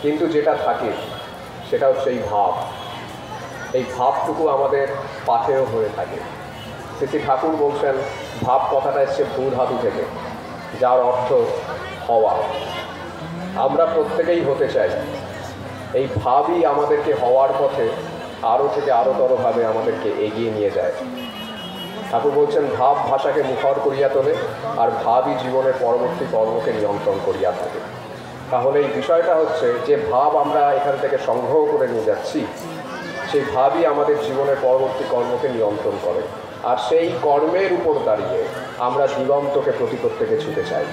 কিন্তু যেটা থাকে সেটা হচ্ছে এই ভাব। এই ভাবটুকু আমাদের পাঠেও হয়ে থাকে। শ্রী ঠাকুর বলছেন ভাব কথাটা এসছে ভূ ধাতু থেকে, যার অর্থ হওয়া। আমরা প্রত্যেকেই হতে চাই। এই ভাবই আমাদেরকে হওয়ার পথে আরও থেকে আরোতরভাবে আমাদেরকে এগিয়ে নিয়ে যায়। ঠাকুর বলছেন ভাব ভাষাকে মুখর করিয়া তোলে, আর ভাবই জীবনের পরবর্তী কর্মকে নিয়ন্ত্রণ করিয়া থাকে। তাহলে এই বিষয়টা হচ্ছে যে ভাব আমরা এখান থেকে সংগ্রহ করে নিয়ে যাচ্ছি, সেই ভাবই আমাদের জীবনের পরবর্তী কর্মকে নিয়ন্ত্রণ করে। আর সেই কর্মের উপর দাঁড়িয়ে আমরা দিগন্তকে প্রত্যেকে ছুটে চাই,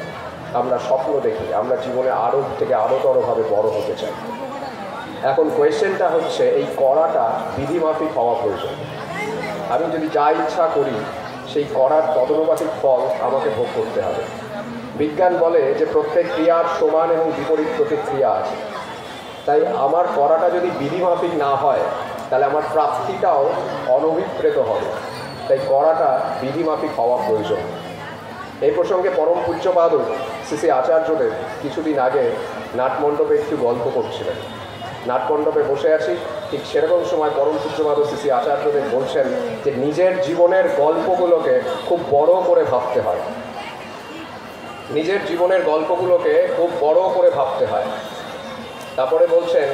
আমরা স্বপ্ন দেখি, আমরা জীবনে আরও থেকে আরোতরভাবে বড় হতে চাই। এখন কোয়েশ্চেনটা হচ্ছে এই করাটা বিধিমাফিক হওয়া প্রয়োজন। আমি যদি যা ইচ্ছা করি সেই করার তদনুপাতিক ফল আমাকে ভোগ করতে হবে। বিজ্ঞান বলে যে প্রত্যেক ক্রিয়ার সমান এবং বিপরীত প্রতিক্রিয়া আছে। তাই আমার করাটা যদি বিধিমাফিক না হয় তাহলে আমার প্রাপ্তিটাও অনভিপ্রেত হবে। তাই করাটা বিধিমাফিক হওয়া প্রয়োজন। এই প্রসঙ্গে পরম পূজ্যপাদ শ্রী আচার্যদেব কিছুদিন আগে নাটমণ্ডপে একটু গল্প করছিলেন। নাটমণ্ডপে বসে আছি, ঠিক সেরকম সময় পরম পূজ্যপাদ শ্রী আচার্যদেব বলছেন যে নিজের জীবনের গল্পগুলোকে খুব বড় করে ভাবতে হয়। নিজের জীবনের গল্পগুলোকে খুব বড় করে ভাবতে হয়। তারপরে বলছেন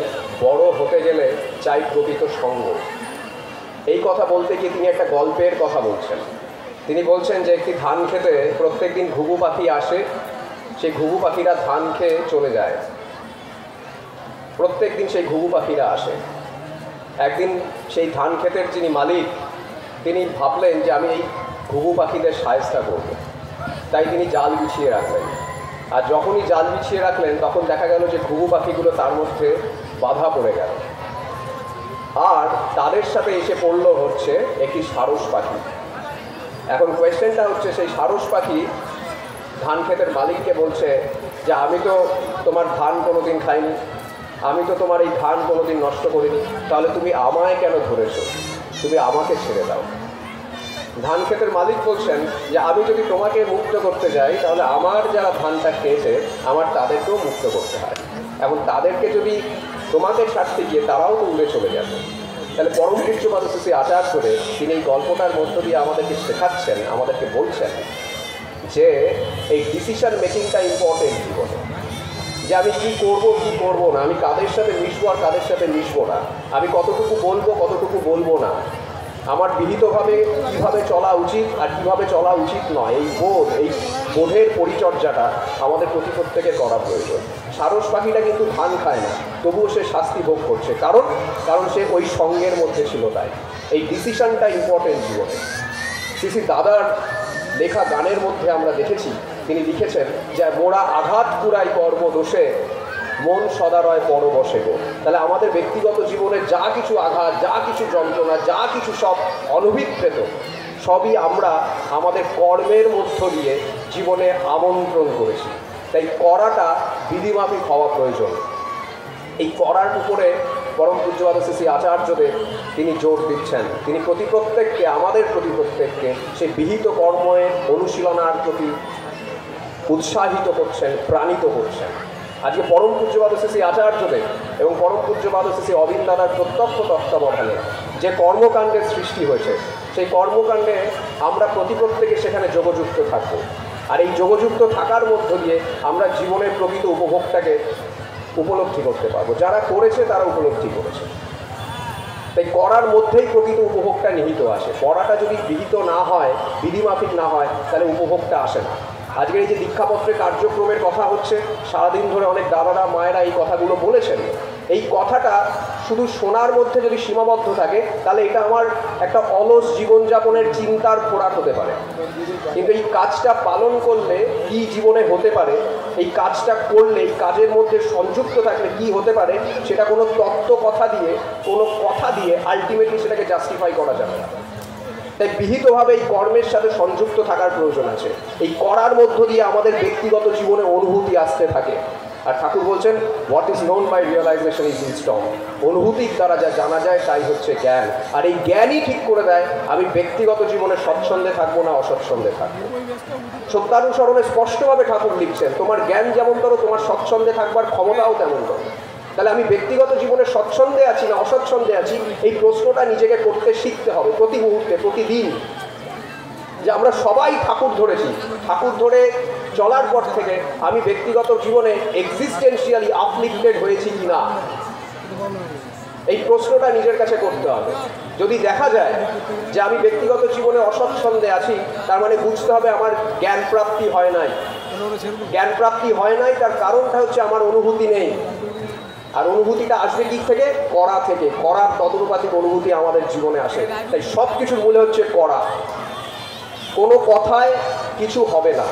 বড় হতে গেলে চাই প্রকৃত সঙ্গ। এই কথা বলতে গিয়ে তিনি একটা গল্পের কথা বলছেন। তিনি বলছেন যে একটি ধান খেতে প্রত্যেক দিন ঘুঘু পাখি আসে, সেই ঘুঘু পাখিরা ধান খেয়ে চলে যায়। প্রত্যেক দিন সেই ঘুঘু পাখিরা আসে। একদিন সেই ধান ক্ষেতের যিনি মালিক তিনি ভাবলেন যে আমি এই ঘুঘু পাখিদের সাহায্য করব। তাই তিনি জাল বিছিয়ে রাখলেন। আর যখনই জাল বিছিয়ে রাখলেন তখন দেখা গেল যে ঘুঘু পাখিগুলো তার মধ্যে বাধা পড়ে গেল। আর তাদের সাথে এসে পড়ল হচ্ছে একটি সারস পাখি। এখন কোয়েশ্চেনটা হচ্ছে সেই সারস পাখি ধান ক্ষেতের মালিককে বলছে যে আমি তো তোমার ধান কোনোদিন খাইনি, আমি তো তোমার এই ধান কোনোদিন নষ্ট করিনি, তাহলে তুমি আমায় কেন ধরেছো? তুমি আমাকে ছেড়ে দাও। ধান ক্ষেতের মালিক বলছেন যে আমি যদি তোমাকে মুক্ত করতে যাই তাহলে আমার যারা ধানটা খেয়েছে আমার তাদেরকেও মুক্ত করতে হয়। এবং তাদেরকে যদি তোমাকে ছাড়তে গিয়ে তারাও তো উড়ে চলে যাবে। তাহলে পরম পূজ্যপাদ শ্রী আচার্যদেব তিনি এই গল্পটার মধ্য দিয়ে আমাদেরকে শেখাচ্ছেন, আমাদেরকে বলছেন যে এই ডিসিশন মেকিংটা ইম্পর্টেন্ট জীবনে। যে আমি কী করবো কী করবো না, আমি কাদের সাথে মিশবো আর কাদের সাথে মিশবো না, আমি কতটুকু বলবো কতটুকু বলবো না, আমার বিহিতভাবে কীভাবে চলা উচিত আর কীভাবে চলা উচিত নয়, এই বোধ, এই বোধের পরিচর্যাটা আমাদের প্রত্যেকের করা প্রয়োজন। সারস পাখিটা কিন্তু ধান খায় না, তবুও সে শাস্তি ভোগ করছে। কারণ সে ওই সঙ্গের মধ্যে ছিল। তাই এই ডিসিশনটা ইম্পর্টেন্ট জীবনে। শ্রী দাদার লেখা গানের মধ্যে আমরা দেখেছি তিনি লিখেছেন যে মোরা আঘাত পুরাই কর্ম দোষে মন সদারয় পর বসে গো। তাহলে আমাদের ব্যক্তিগত জীবনে যা কিছু আঘাত, যা কিছু যন্ত্রণা, যা কিছু সব অনভিপ্রেত, সবই আমরা আমাদের কর্মের মধ্য দিয়ে জীবনে আমন্ত্রণ করেছি। তাই করাটা বিধিমাফিক হওয়া প্রয়োজন। এই করার উপরে পরম পূজ্যপাদ শ্রী আচার্যদেব তিনি জোর দিচ্ছেন। তিনি প্রত্যেককে, আমাদের প্রত্যেককে সেই বিহিত কর্মের অনুশীলনার প্রতি উৎসাহিত করছেন, প্রাণিত করছেন। আজকে পরম পূজ্যপাদ শ্রী আচার্যদেব এবং পরম পূজ্যপাদ শ্রী অবিন দাদার প্রত্যক্ষ তত্ত্বাবধানে যে কর্মকাণ্ডের সৃষ্টি হয়েছে, সেই কর্মকাণ্ডে আমরা প্রত্যেকে সেখানে যোগযুক্ত থাকব। আর এই যোগযুক্ত থাকার মধ্য দিয়ে আমরা জীবনের প্রকৃত উপভোগটাকে উপলব্ধি করতে পারবো। যারা করেছে তারা উপলব্ধি করেছে। তাই করার মধ্যেই প্রকৃত উপভোগটা নিহিত আসে। করাটা যদি বিহিত না হয়, বিধিমাফিক না হয়, তাহলে উপভোগটা আসে না। আজকের এই যে দীক্ষাপত্রে কার্যক্রমের কথা হচ্ছে, সারাদিন ধরে অনেক দাদারা মায়েরা এই কথাগুলো বলেছেন। এই কথাটা শুধু শোনার মধ্যে যদি সীমাবদ্ধ থাকে তাহলে এটা আমার একটা অলস জীবনযাপনের চিন্তার খোরাক হতে পারে। কিন্তু এই কাজটা পালন করলে কি জীবনে হতে পারে, এই কাজটা করলে, এই কাজের মধ্যে সংযুক্ত থাকলে কি হতে পারে, সেটা কোনো তত্ত্ব কথা দিয়ে, কোনো কথা দিয়ে আলটিমেটলি সেটাকে জাস্টিফাই করা যাবে না। তাই বিহিতভাবে এই কর্মের সাথে সংযুক্ত থাকার প্রয়োজন আছে। এই করার মধ্য দিয়ে আমাদের ব্যক্তিগত জীবনে অনুভূতি আসতে থাকে। আর ঠাকুর বলছেন what is known by realisation is wisdom. অনুভূতির দ্বারা যা জানা যায় তাই হচ্ছে জ্ঞান। আর এই জ্ঞানই ঠিক করে দেয় আমি ব্যক্তিগত জীবনে স্বচ্ছন্দে থাকবো না অস্বচ্ছন্দে থাকবো। সত্যানুসরণে স্পষ্টভাবে ঠাকুর লিখছেন তোমার জ্ঞান যেমন করো, তোমার স্বচ্ছন্দে থাকবার ক্ষমতাও তেমন করো। তাহলে আমি ব্যক্তিগত জীবনে স্বচ্ছন্দে আছি না অস্বচ্ছন্দে আছি, এই প্রশ্নটা নিজেকে করতে শিখতে হবে প্রতি মুহূর্তে, প্রতিদিন। যে আমরা সবাই ঠাকুর ধরেছি, ঠাকুর ধরে চলার পর থেকে আমি ব্যক্তিগত জীবনে এক্সিস্টেন্সিয়ালি আপলিফটেড হয়েছি কিনা, এই প্রশ্নটা নিজের কাছে করতে হবে। যদি দেখা যায় যে আমি ব্যক্তিগত জীবনে অস্বচ্ছন্দে আছি, তার মানে বুঝতে হবে আমার জ্ঞান প্রাপ্তি হয় নাই। জ্ঞান প্রাপ্তি হয় নাই তার কারণটা হচ্ছে আমার অনুভূতি নেই। আর অনুভূতিটা আসবে দিক থেকে, করা থেকে। করার তদনুপাতিক অনুভূতি আমাদের জীবনে আসে। তাই সব কিছুর মূলে হচ্ছে করা। কোনো কথায় কিছু হবে না,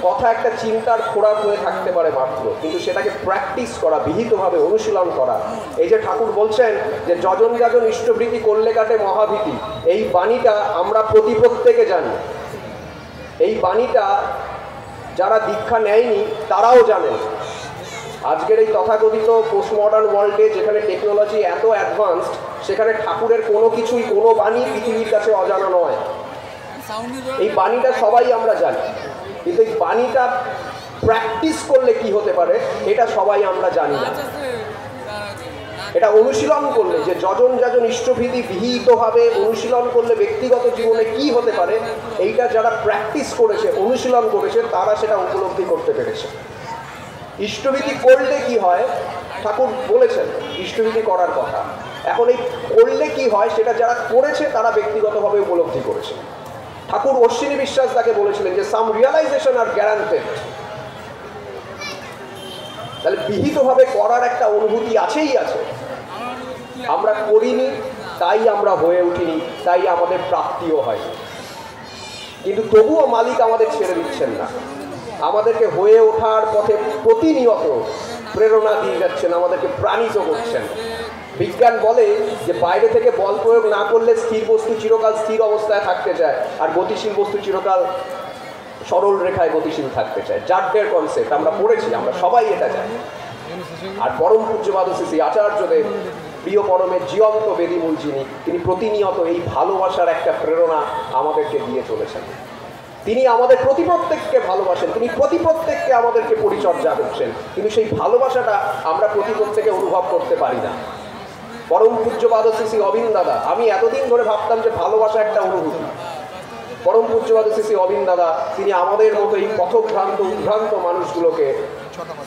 কথা একটা চিন্তার খোরাক হয়ে থাকতে পারে মাত্র, কিন্তু সেটাকে প্র্যাকটিস করা, বিহিতভাবে অনুশীলন করা। এই যে ঠাকুর বলছেন যে যজন যাজন ইষ্টভৃতি করলে কাটে মহাভীতি, এই বাণীটা আমরা প্রত্যেকে জানি। এই বাণীটা যারা দীক্ষা নেয়নি তারাও জানেন। আজকের এই তথাকথিত পোস্ট মডার্ন ওয়ার্ল্ডে যেখানে টেকনোলজি এত অ্যাডভান্সড, সেখানে ঠাকুরের কোনো কিছুই, কোনো বাণী পৃথিবীর কাছে অজানা নয়। এই বাণীটা সবাই আমরা জানি, কিন্তু এই বাণীটা প্র্যাকটিস করলে কি হতে পারে এটা সবাই আমরা জানি না। এটা অনুশীলন করলে, যে যজন যাজন ইষ্টভীতি বিহিতভাবে অনুশীলন করলে ব্যক্তিগত জীবনে কি হতে পারে, এইটা যারা প্র্যাকটিস করেছে, অনুশীলন করেছে, তারা সেটা উপলব্ধি করতে পেরেছে। ইষ্টভীতি করলে কি হয়, ঠাকুর বলেছেন ইষ্টভীতি করার কথা। এখন এই করলে কি হয় সেটা যারা করেছে তারা ব্যক্তিগতভাবে উপলব্ধি করেছে। ঠাকুর অশ্বিনী বিশ্বাস তাকে বলেছিলেন যে সাম রিয়ালাইজেশন আর গ্যারান্টেড। তাহলে বিহিতভাবে করার একটা অনুভূতি আছেই আছে। আমরা করিনি তাই আমরা হয়ে উঠিনি, তাই আমাদের প্রাপ্তিও হয়। কিন্তু তবুও মালিক আমাদের ছেড়ে দিচ্ছেন না, আমাদেরকে হয়ে ওঠার পথে প্রতিনিয়ত প্রেরণা দিয়ে যাচ্ছেন, আমাদেরকে প্রাণিত করছেন। বিজ্ঞান বলে যে বাইরে থেকে বল প্রয়োগ না করলে স্থির বস্তু চিরকাল স্থির অবস্থায় থাকতে চায়, আর গতিশীল বস্তু চিরকাল সরল রেখায় গতিশীল থাকতে চায়। জাড্ডের কনসেপ্ট আমরা পড়েছি, আমরা সবাই এটা জানি। আর পরম পূজ্যপাদ শ্রী আচার্যদেব, প্রিয় পরমের জীবন্ত বেদিমূল যিনি, তিনি প্রতিনিয়ত এই ভালোবাসার একটা প্রেরণা আমাদেরকে দিয়ে চলেছেন। তিনি আমাদের প্রত্যেককে ভালোবাসেন, তিনি প্রত্যেককে আমাদেরকে পরিচর্যা করছেন, কিন্তু সেই ভালোবাসাটা আমরা প্রত্যেকে অনুভব করতে পারি না। পরম পূজ্যপাদ শ্রী অবিন্দ দাদা, আমি এতদিন ধরে ভাবতাম যে ভালোবাসা একটা অনুভূতি। পরম পূজ্যপাদ শ্রী অবিন্দ দাদা তিনি আমাদের মতো এই পথভ্রান্ত উদ্ভ্রান্ত মানুষগুলোকে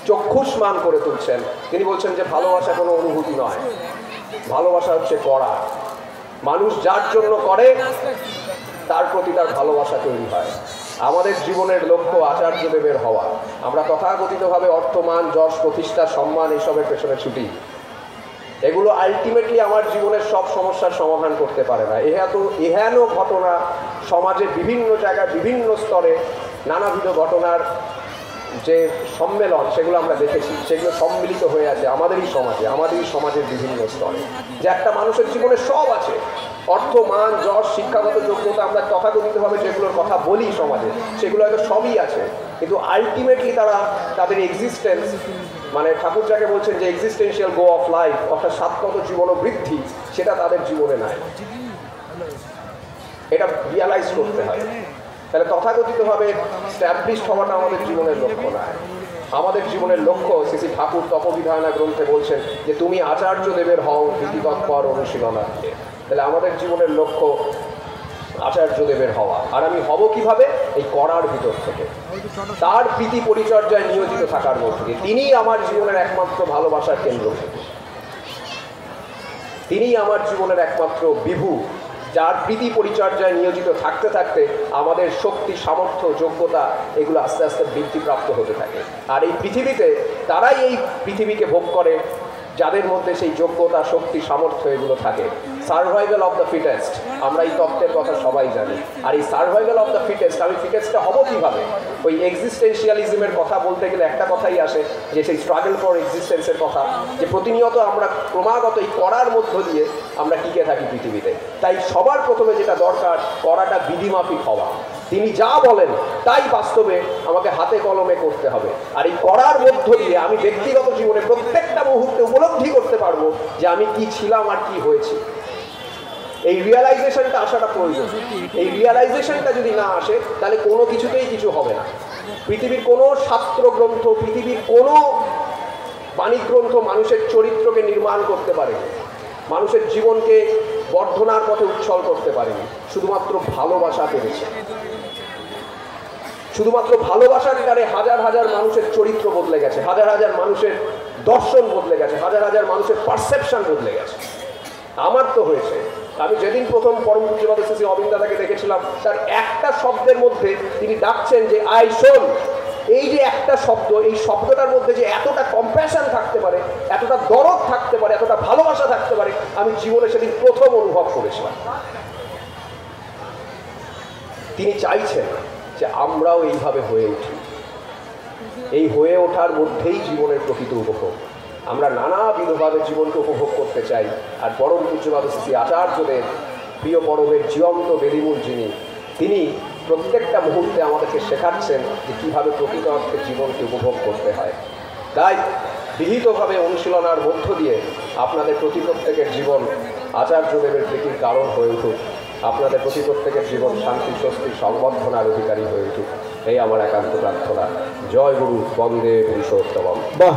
চক্ষুষ্মান করে তুলছেন। তিনি বলছেন যে ভালোবাসা কোনো অনুভূতি নয়, ভালোবাসা হচ্ছে করা। মানুষ যার জন্য করে তার প্রতি তার ভালোবাসা তৈরি হয়। আমাদের জীবনের লক্ষ্য আচার্যদেবের হওয়া। আমরা তথাকথিতভাবে অর্থমান, যশ, প্রতিষ্ঠা, সম্মান এইসবের পেছনে ছুটি। এগুলো আলটিমেটলি আমার জীবনের সব সমস্যার সমাধান করতে পারে না। এহেন ঘটনা সমাজের বিভিন্ন জায়গায়, বিভিন্ন স্তরে নানাবিধ ঘটনার যে সম্মেলন, সেগুলো আমরা দেখেছি। সেগুলো সম্মিলিত হয়ে আছে আমাদেরই সমাজের বিভিন্ন স্তরে। যে একটা মানুষের জীবনে সব আছে, অর্থ, মান, যশ, শিক্ষাগত যোগ্যতা, আমরা তথাকথিতভাবে যেগুলোর কথা বলি সমাজে, সেগুলো হয়তো সবই আছে, কিন্তু আলটিমেটলি তাদের এক্সিস্টেন্স, মানে ঠাকুর যাকে বলছেন যে এক্সিস্টেন্সিয়াল গো অফ লাইফ, অর্থাৎ সাত্মত জীবন ও বৃদ্ধি, সেটা তাদের জীবনে নাই। এটা রিয়ালাইজ করতে হয়। তাহলে তথাকথিতভাবে স্ট্যাবলিশড হওয়াটা আমাদের জীবনের লক্ষ্য নয়। আমাদের জীবনের লক্ষ্য, শ্রী ঠাকুর তপবিধায়না গ্রন্থে বলছেন যে তুমি আচার্যদেবের হও ভীতি তৎপর অনুশীলনার্থে। তাহলে আমাদের জীবনের লক্ষ্য আচার্যদেবের হওয়া। আর আমি হব কিভাবে? এই করার ভিতর থেকে, তার প্রীতি পরিচর্যায় নিয়োজিত থাকার মধ্যে দিয়ে। তিনিই আমার জীবনের একমাত্র ভালোবাসার কেন্দ্র, তিনিই আমার জীবনের একমাত্র বিভু, যার প্রীতি পরিচর্যায় নিয়োজিত থাকতে থাকতে আমাদের শক্তি, সামর্থ্য, যোগ্যতা এগুলো আস্তে আস্তে বৃদ্ধিপ্রাপ্ত হতে থাকে। আর এই পৃথিবীতে তারাই এই পৃথিবীকে ভোগ করে যাদের মধ্যে সেই যোগ্যতা, শক্তি, সামর্থ্য এগুলো থাকে। সার্ভাইভাল অফ দ্য ফিটেস্ট, আমরা এই তত্ত্বের কথা সবাই জানি। আর এই সার্ভাইভাল অফ দ্য ফিটেস্ট, আমি ফিটেস্টটা হব কীভাবে? ওই এক্সিস্টেন্সিয়ালিজমের কথা বলতে গেলে একটা কথাই আসে, যে সেই স্ট্রাগল ফর এক্সিস্টেন্সের কথা, যে প্রতিনিয়ত আমরা ক্রমাগত এই করার মধ্য দিয়ে আমরা টিকে থাকি পৃথিবীতে। তাই সবার প্রথমে যেটা দরকার, করাটা বিধিমাফিক হওয়া। তিনি যা বলেন তাই বাস্তবে আমাকে হাতে কলমে করতে হবে। আর এই করার মধ্য দিয়ে আমি ব্যক্তিগত জীবনে প্রত্যেকটা মুহূর্তে উপলব্ধি করতে পারবো যে আমি কি ছিলাম আর কি হয়েছি। এই রিয়ালাইজেশনটা আসাটা প্রয়োজন। এই রিয়ালাইজেশনটা যদি না আসে তাহলে কোনো কিছুতেই কিছু হবে না। পৃথিবীর কোনো শাস্ত্র গ্রন্থ, পৃথিবীর কোনো বাণীগ্রন্থ মানুষের চরিত্রকে নির্মাণ করতে পারেনি, মানুষের জীবনকে বর্ধনার পথে উচ্ছল করতে পারেনি। শুধুমাত্র ভালোবাসা পেরেছে। শুধুমাত্র ভালোবাসার দ্বারে হাজার হাজার মানুষের চরিত্র বদলে গেছে, হাজার হাজার মানুষের দর্শন বদলে গেছে, হাজার হাজার মানুষের পারসেপশন বদলে গেছে। আমার তো হয়েছে। আমি যেদিন প্রথম পরম পূজ্যপাদ শ্রী অরবিন্দ দাদাকে দেখেছিলাম, তার একটা শব্দের মধ্যে তিনি ডাকছেন যে আয় শোন। এই যে একটা শব্দ, এই শব্দটার মধ্যে যে এতটা কম্প্যাশন থাকতে পারে, এতটা দরদ থাকতে পারে, এতটা ভালোবাসা থাকতে পারে, আমি জীবনে সেদিন প্রথম অনুভব করেছিলাম। তিনি চাইছেন যে আমরাও এইভাবে হয়ে উঠি। এই হয়ে ওঠার মধ্যেই জীবনের প্রকৃত উপভোগ। আমরা নানাবিধভাবে জীবনকে উপভোগ করতে চাই। আর পরম পূজ্যপাদ শ্রী আচার্যদের প্রিয় পরমের জীবন্ত বেদিমূল যিনি, তিনি প্রত্যেকটা মুহূর্তে আমাদেরকে শেখাচ্ছেন যে কীভাবে প্রকৃত অর্থে জীবনকে উপভোগ করতে হয়। তাই বিহিতভাবে অনুশীলনার মধ্য দিয়ে আপনাদের প্রতি প্রত্যেকের জীবন আচার্যদেবের প্রীতির কারণ হয়ে উঠুক, আপনাদের প্রতি প্রত্যেকের জীবন শান্তি, স্বস্তি, সংবর্ধনার অধিকারী হয়ে উঠুক, এই আমার একান্ত প্রার্থনা। জয় গুরু, বন্দে পুরুষোত্তমম। বাহ।